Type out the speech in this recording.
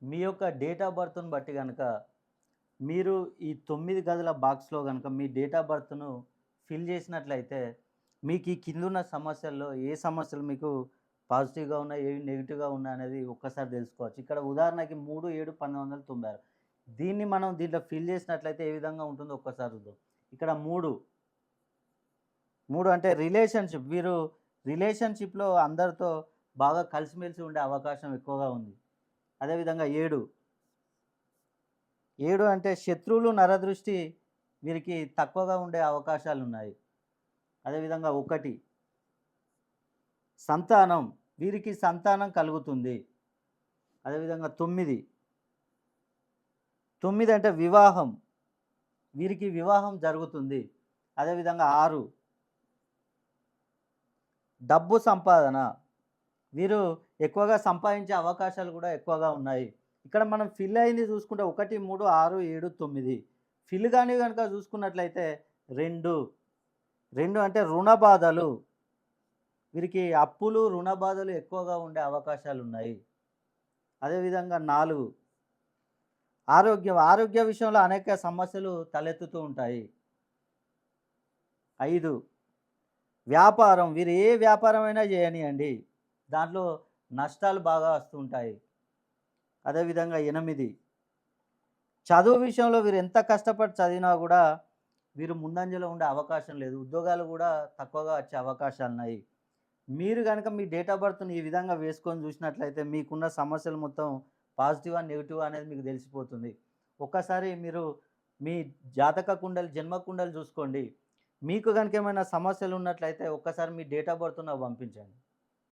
మీ యొక్క date of బర్త్‌ని బట్టి గనక, మీరు ఈ 9 గదుల బాక్స్‌లో గనక మీ డేట్ ఆఫ్ బర్త్‌ను ఫిల్ చేసినట్లయితే, మీకు ఈ కిందున్న సమస్యల్లో ఏ సమస్యలు మీకు పాజిటివ్‌గా ఉన్నాయి, ఏవి నెగెటివ్‌గా ఉన్నాయనేది ఒక్కసారి తెలుసుకోవచ్చు. ఇక్కడ ఉదాహరణకి 3/7/1996 దీన్ని మనం దీంట్లో ఫిల్ చేసినట్లయితే ఏ విధంగా ఉంటుందో ఒక్కసారి చూద్దాం. ఇక్కడ 3 అంటే రిలేషన్‌షిప్. వీరు రిలేషన్‌షిప్‌లో అందరితో బాగా కలిసిమెలిసి ఉండే అవకాశం ఎక్కువగా ఉంది. అదేవిధంగా 7 అంటే శత్రువులు, నరదృష్టి వీరికి తక్కువగా ఉండే అవకాశాలున్నాయి. అదేవిధంగా 1 సంతానం, వీరికి సంతానం కలుగుతుంది. అదేవిధంగా 9 అంటే వివాహం, వీరికి వివాహం జరుగుతుంది. అదేవిధంగా 6 డబ్బు సంపాదన, వీరు ఎక్కువగా సంపాదించే అవకాశాలు కూడా ఎక్కువగా ఉన్నాయి. ఇక్కడ మనం ఫిల్ అయింది చూసుకుంటే 1, 3, 6, 7, 9 ఫిల్ కానివి గనుక చూసుకున్నట్లయితే 2 అంటే రుణ బాధలు, వీరికి అప్పులు, రుణ బాధలు ఎక్కువగా ఉండే అవకాశాలున్నాయి. అదేవిధంగా 4 ఆరోగ్య విషయంలో అనేక సమస్యలు తలెత్తుతూ ఉంటాయి. 5 వ్యాపారం, వీరు ఏ వ్యాపారమైనా చేయనియండి, దాంట్లో నష్టాలు బాగా వస్తుంటాయి. అదేవిధంగా 8 చదువు విషయంలో వీరు ఎంత కష్టపడి చదివినా గూడా వీరు ముందంజలో ఉండే అవకాశం లేదు. ఉద్యోగాలు గూడా తక్కువగా వచ్చే అవకాశాలున్నాయి. మీరు గనక మీ డేట్ ఆఫ్ బర్త్‌ని ఈ విధంగా వేసుకొని చూసినట్లయితే మీకున్న సమస్యలు మొత్తం పాజిటివా, నెగెటివా అనేది మీకు తెలిసిపోతుంది. ఒక్కసారి మీరు మీ జాతక కుండలి, జన్మ కుండలి చూసుకోండి. మీకు గనుక ఏమైనా సమస్యలు ఉన్నట్లయితే ఒక్కసారి మీ డేట్ ఆఫ్ బర్త్ నాకు పంపించండి.